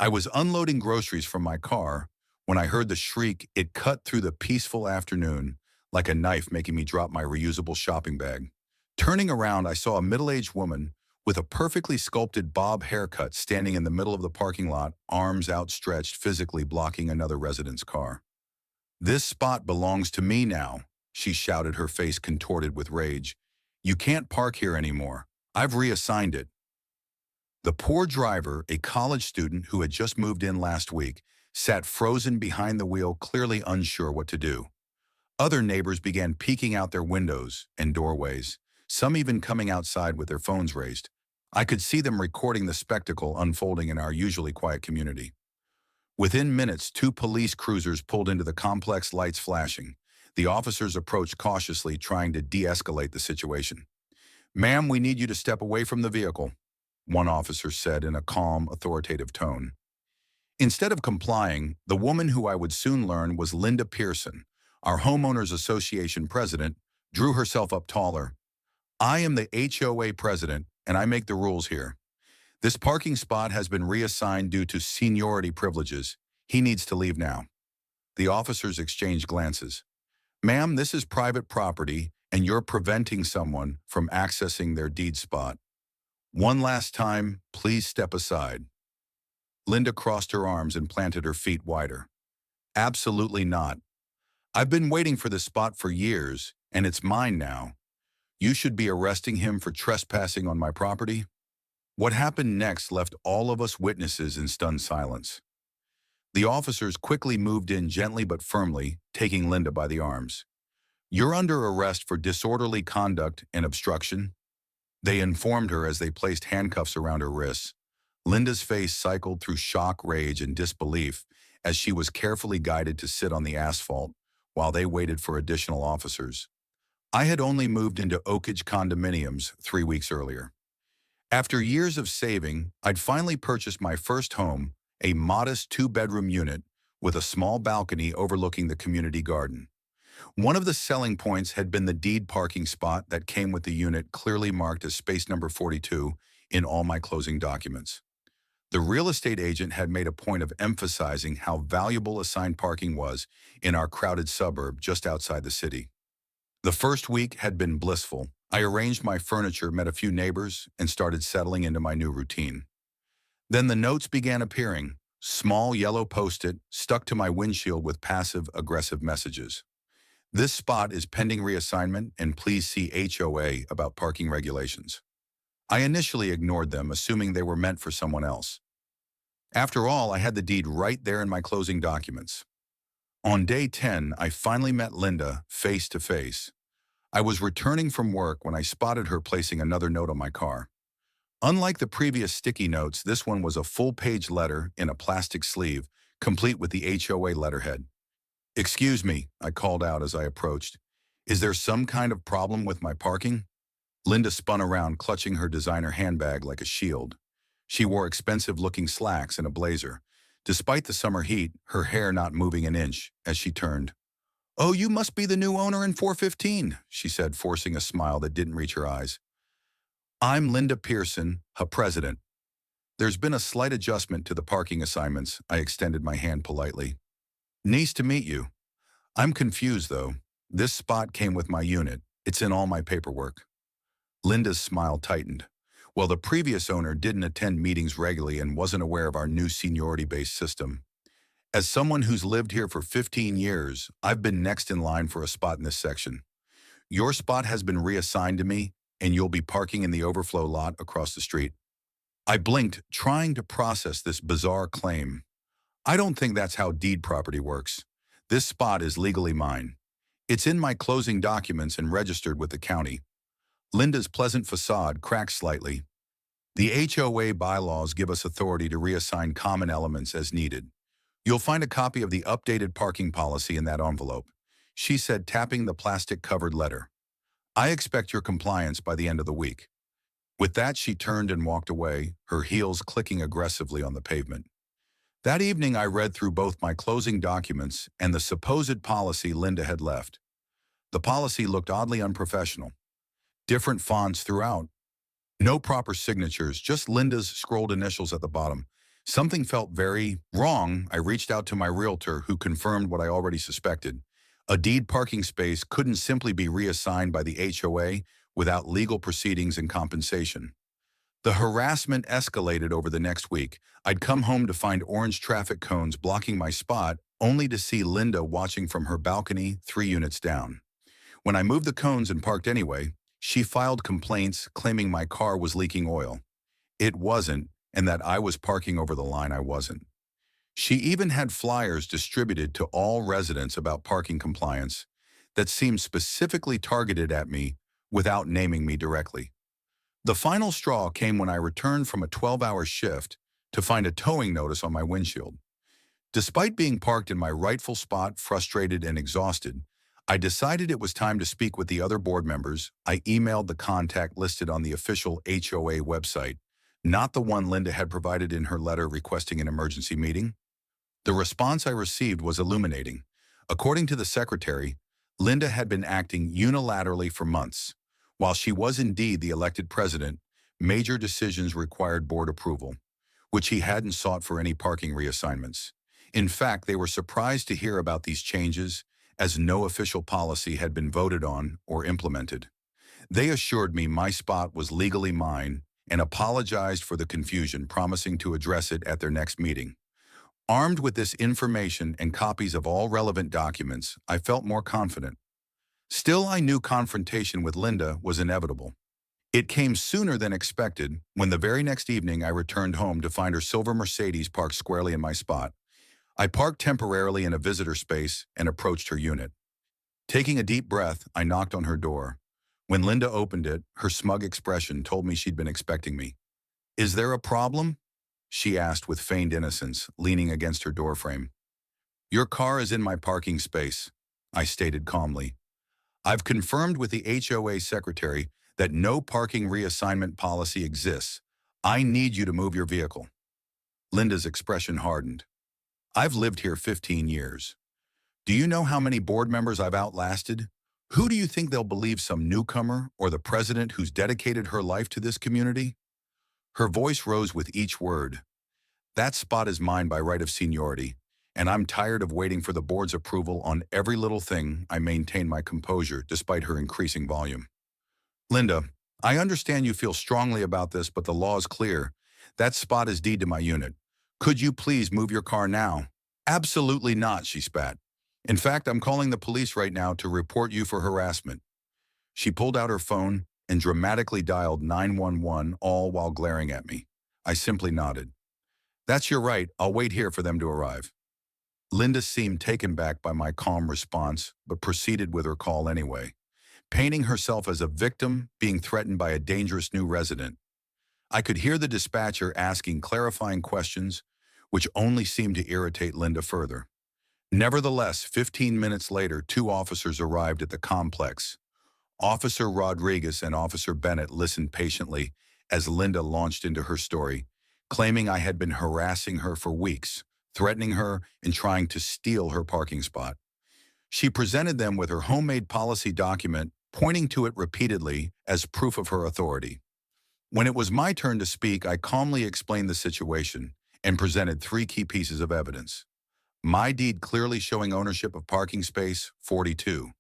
I was unloading groceries from my car when I heard the shriek. It cut through the peaceful afternoon like a knife, making me drop my reusable shopping bag. Turning around, I saw a middle-aged woman with a perfectly sculpted bob haircut standing in the middle of the parking lot, arms outstretched, physically blocking another resident's car. "This spot belongs to me now," she shouted, her face contorted with rage. "You can't park here anymore. I've reassigned it." The poor driver, a college student who had just moved in last week, sat frozen behind the wheel, clearly unsure what to do. Other neighbors began peeking out their windows and doorways, some even coming outside with their phones raised. I could see them recording the spectacle unfolding in our usually quiet community. Within minutes, two police cruisers pulled into the complex, lights flashing. The officers approached cautiously, trying to de-escalate the situation. "Ma'am, we need you to step away from the vehicle," one officer said in a calm, authoritative tone. Instead of complying, the woman, who I would soon learn was Linda Pearson, our homeowners association president, drew herself up taller. "I am the HOA president, and I make the rules here. This parking spot has been reassigned due to seniority privileges. He needs to leave now." The officers exchanged glances. "Ma'am, this is private property, and you're preventing someone from accessing their deed spot. One last time, please step aside." Linda crossed her arms and planted her feet wider. "Absolutely not. I've been waiting for this spot for years, and it's mine now. You should be arresting him for trespassing on my property." What happened next left all of us witnesses in stunned silence. The officers quickly moved in, gently but firmly, taking Linda by the arms. "You're under arrest for disorderly conduct and obstruction," they informed her as they placed handcuffs around her wrists. Linda's face cycled through shock, rage, and disbelief as she was carefully guided to sit on the asphalt while they waited for additional officers. I had only moved into Oakage condominiums 3 weeks earlier. After years of saving, I'd finally purchased my first home, a modest 2-bedroom unit with a small balcony overlooking the community garden. One of the selling points had been the deed parking spot that came with the unit, clearly marked as space number 42 in all my closing documents. The real estate agent had made a point of emphasizing how valuable assigned parking was in our crowded suburb just outside the city. The first week had been blissful. I arranged my furniture, met a few neighbors, and started settling into my new routine. Then the notes began appearing, small yellow post-it stuck to my windshield with passive-aggressive messages. "This spot is pending reassignment, and please see HOA about parking regulations." I initially ignored them, assuming they were meant for someone else. After all, I had the deed right there in my closing documents. On day 10, I finally met Linda face to face. I was returning from work when I spotted her placing another note on my car. Unlike the previous sticky notes, this one was a full-page letter in a plastic sleeve, complete with the HOA letterhead. "Excuse me," I called out as I approached. "Is there some kind of problem with my parking?" Linda spun around, clutching her designer handbag like a shield. She wore expensive-looking slacks and a blazer. Despite the summer heat, her hair not moving an inch as she turned. "Oh, you must be the new owner in 415, she said, forcing a smile that didn't reach her eyes. "I'm Linda Pearson, her president. There's been a slight adjustment to the parking assignments." I extended my hand politely. "Nice to meet you. I'm confused, though. This spot came with my unit. It's in all my paperwork." Linda's smile tightened. "Well, the previous owner didn't attend meetings regularly and wasn't aware of our new seniority-based system. As someone who's lived here for 15 years, I've been next in line for a spot in this section. Your spot has been reassigned to me, and you'll be parking in the overflow lot across the street." I blinked, trying to process this bizarre claim. "I don't think that's how deed property works. This spot is legally mine. It's in my closing documents and registered with the county." Linda's pleasant facade cracked slightly. "The HOA bylaws give us authority to reassign common elements as needed. You'll find a copy of the updated parking policy in that envelope," she said, tapping the plastic-covered letter. "I expect your compliance by the end of the week." With that, she turned and walked away, her heels clicking aggressively on the pavement. That evening, I read through both my closing documents and the supposed policy Linda had left. The policy looked oddly unprofessional. Different fonts throughout. No proper signatures, just Linda's scrolled initials at the bottom. Something felt very wrong. I reached out to my realtor, who confirmed what I already suspected. A deed parking space couldn't simply be reassigned by the HOA without legal proceedings and compensation. The harassment escalated over the next week. I'd come home to find orange traffic cones blocking my spot, only to see Linda watching from her balcony 3 units down. When I moved the cones and parked anyway, she filed complaints claiming my car was leaking oil. It wasn't, and that I was parking over the line I wasn't. She even had flyers distributed to all residents about parking compliance that seemed specifically targeted at me without naming me directly. The final straw came when I returned from a 12-hour shift to find a towing notice on my windshield. Despite being parked in my rightful spot, frustrated and exhausted, I decided it was time to speak with the other board members. I emailed the contact listed on the official HOA website, not the one Linda had provided in her letter requesting an emergency meeting. The response I received was illuminating. According to the secretary, Linda had been acting unilaterally for months. While she was indeed the elected president, major decisions required board approval, which he hadn't sought for any parking reassignments. In fact, they were surprised to hear about these changes, as no official policy had been voted on or implemented. They assured me my spot was legally mine and apologized for the confusion, promising to address it at their next meeting. Armed with this information and copies of all relevant documents, I felt more confident. Still, I knew confrontation with Linda was inevitable. It came sooner than expected when the very next evening I returned home to find her silver Mercedes parked squarely in my spot. I parked temporarily in a visitor space and approached her unit. Taking a deep breath, I knocked on her door. When Linda opened it, her smug expression told me she'd been expecting me. "Is there a problem?" she asked with feigned innocence, leaning against her doorframe. "Your car is in my parking space," I stated calmly. "I've confirmed with the HOA secretary that no parking reassignment policy exists. I need you to move your vehicle." Linda's expression hardened. "I've lived here 15 years. Do you know how many board members I've outlasted? Who do you think they'll believe, some newcomer or the president who's dedicated her life to this community?" Her voice rose with each word. "That spot is mine by right of seniority, and I'm tired of waiting for the board's approval on every little thing." I maintained my composure despite her increasing volume. "Linda, I understand you feel strongly about this, but the law is clear. That spot is deed to my unit. Could you please move your car now?" "Absolutely not," she spat. "In fact, I'm calling the police right now to report you for harassment." She pulled out her phone and dramatically dialed 911, all while glaring at me. I simply nodded. "That's your right. I'll wait here for them to arrive." Linda seemed taken back by my calm response, but proceeded with her call anyway, painting herself as a victim being threatened by a dangerous new resident. I could hear the dispatcher asking clarifying questions, which only seemed to irritate Linda further. Nevertheless, 15 minutes later, 2 officers arrived at the complex. Officer Rodriguez and Officer Bennett listened patiently as Linda launched into her story, claiming I had been harassing her for weeks, threatening her, and trying to steal her parking spot. She presented them with her homemade policy document, pointing to it repeatedly as proof of her authority. When it was my turn to speak, I calmly explained the situation and presented 3 key pieces of evidence. My deed clearly showing ownership of parking space 42.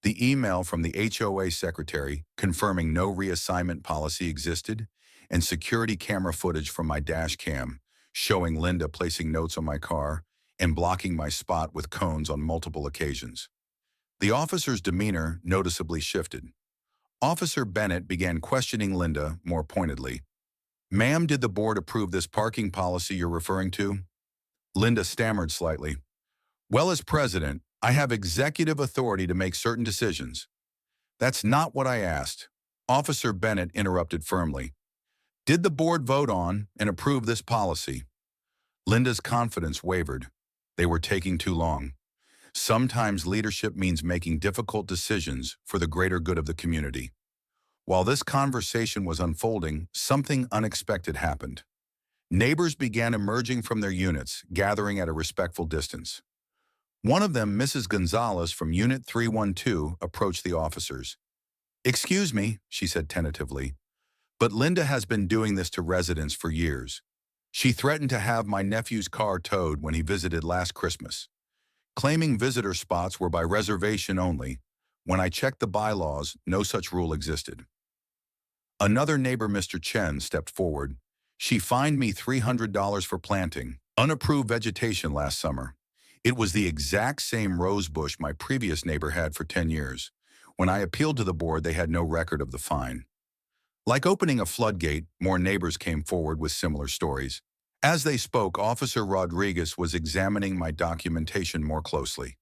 The email from the HOA secretary confirming no reassignment policy existed, and security camera footage from my dash cam showing Linda placing notes on my car and blocking my spot with cones on multiple occasions. The officer's demeanor noticeably shifted. Officer Bennett began questioning Linda more pointedly. "Ma'am, did the board approve this parking policy you're referring to?" Linda stammered slightly. "Well, as president, I have executive authority to make certain decisions." "That's not what I asked," Officer Bennett interrupted firmly. "Did the board vote on and approve this policy?" Linda's confidence wavered. They were taking too long. Sometimes leadership means making difficult decisions for the greater good of the community. While this conversation was unfolding, something unexpected happened. Neighbors began emerging from their units, gathering at a respectful distance. One of them, Mrs. Gonzalez from Unit 312, approached the officers. "Excuse me," she said tentatively, "but Linda has been doing this to residents for years. She threatened to have my nephew's car towed when he visited last Christmas, claiming visitor spots were by reservation only. When I checked the bylaws, no such rule existed. Another neighbor, Mr. Chen, stepped forward. She fined me $300 for planting unapproved vegetation last summer. It was the exact same rose bush my previous neighbor had for 10 years. When I appealed to the board, they had no record of the fine. Like opening a floodgate, more neighbors came forward with similar stories. As they spoke, Officer Rodriguez was examining my documentation more closely.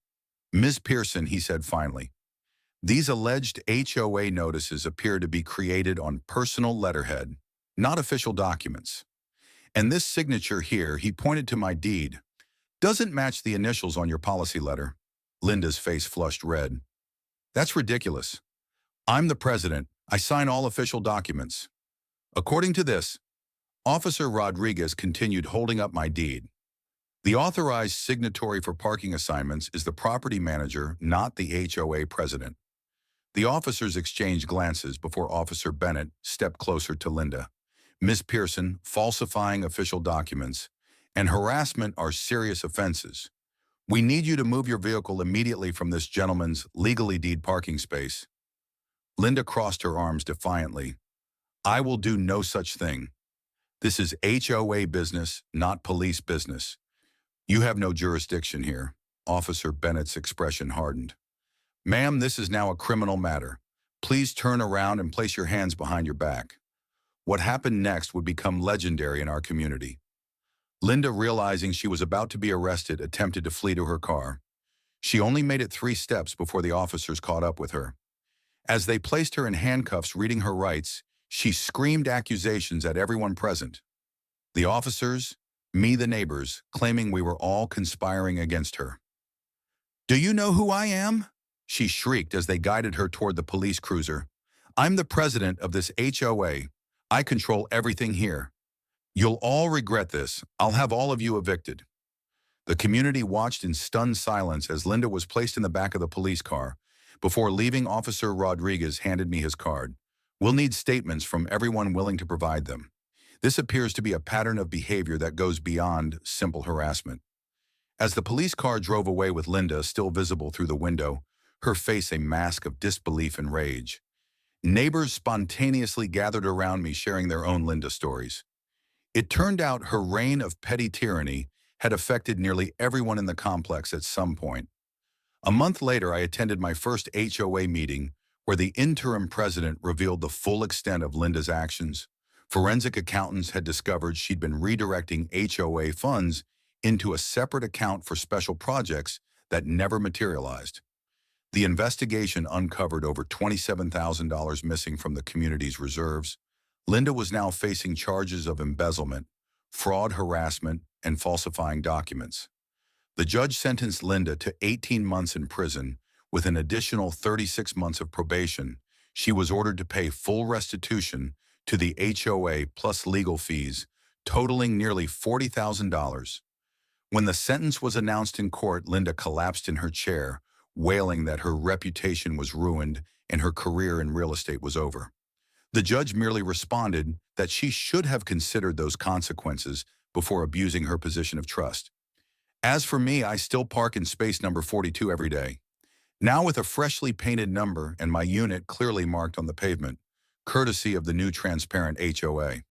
"Ms. Pearson," he said finally, "these alleged HOA notices appear to be created on personal letterhead, not official documents. And this signature here," he pointed to my deed, "doesn't match the initials on your policy letter." Linda's face flushed red. "That's ridiculous. I'm the president. I sign all official documents." According to this, Officer Rodriguez continued holding up my deed. "The authorized signatory for parking assignments is the property manager, not the HOA president." The officers exchanged glances before Officer Bennett stepped closer to Linda. "Ms. Pearson, falsifying official documents and harassment are serious offenses. We need you to move your vehicle immediately from this gentleman's legally deed parking space." Linda crossed her arms defiantly. "I will do no such thing. This is HOA business, not police business. You have no jurisdiction here." Officer Bennett's expression hardened. "Ma'am, this is now a criminal matter. Please turn around and place your hands behind your back." What happened next would become legendary in our community. Linda, realizing she was about to be arrested, attempted to flee to her car. She only made it 3 steps before the officers caught up with her. As they placed her in handcuffs reading her rights, she screamed accusations at everyone present. The officers, me, the neighbors, claiming we were all conspiring against her. "Do you know who I am?" she shrieked as they guided her toward the police cruiser. "I'm the president of this HOA. I control everything here. You'll all regret this. I'll have all of you evicted." The community watched in stunned silence as Linda was placed in the back of the police car. Before leaving, Officer Rodriguez handed me his card. "We'll need statements from everyone willing to provide them. This appears to be a pattern of behavior that goes beyond simple harassment." As the police car drove away with Linda still visible through the window, her face a mask of disbelief and rage, neighbors spontaneously gathered around me sharing their own Linda stories. It turned out her reign of petty tyranny had affected nearly everyone in the complex at some point. A month later, I attended my first HOA meeting where the interim president revealed the full extent of Linda's actions. Forensic accountants had discovered she'd been redirecting HOA funds into a separate account for special projects that never materialized. The investigation uncovered over $27,000 missing from the community's reserves. Linda was now facing charges of embezzlement, fraud, harassment, and falsifying documents. The judge sentenced Linda to 18 months in prison with an additional 36 months of probation. She was ordered to pay full restitution to the HOA plus legal fees, totaling nearly $40,000. When the sentence was announced in court, Linda collapsed in her chair, wailing that her reputation was ruined and her career in real estate was over. The judge merely responded that she should have considered those consequences before abusing her position of trust. As for me, I still park in space number 42 every day, now with a freshly painted number and my unit clearly marked on the pavement, courtesy of the new transparent HOA.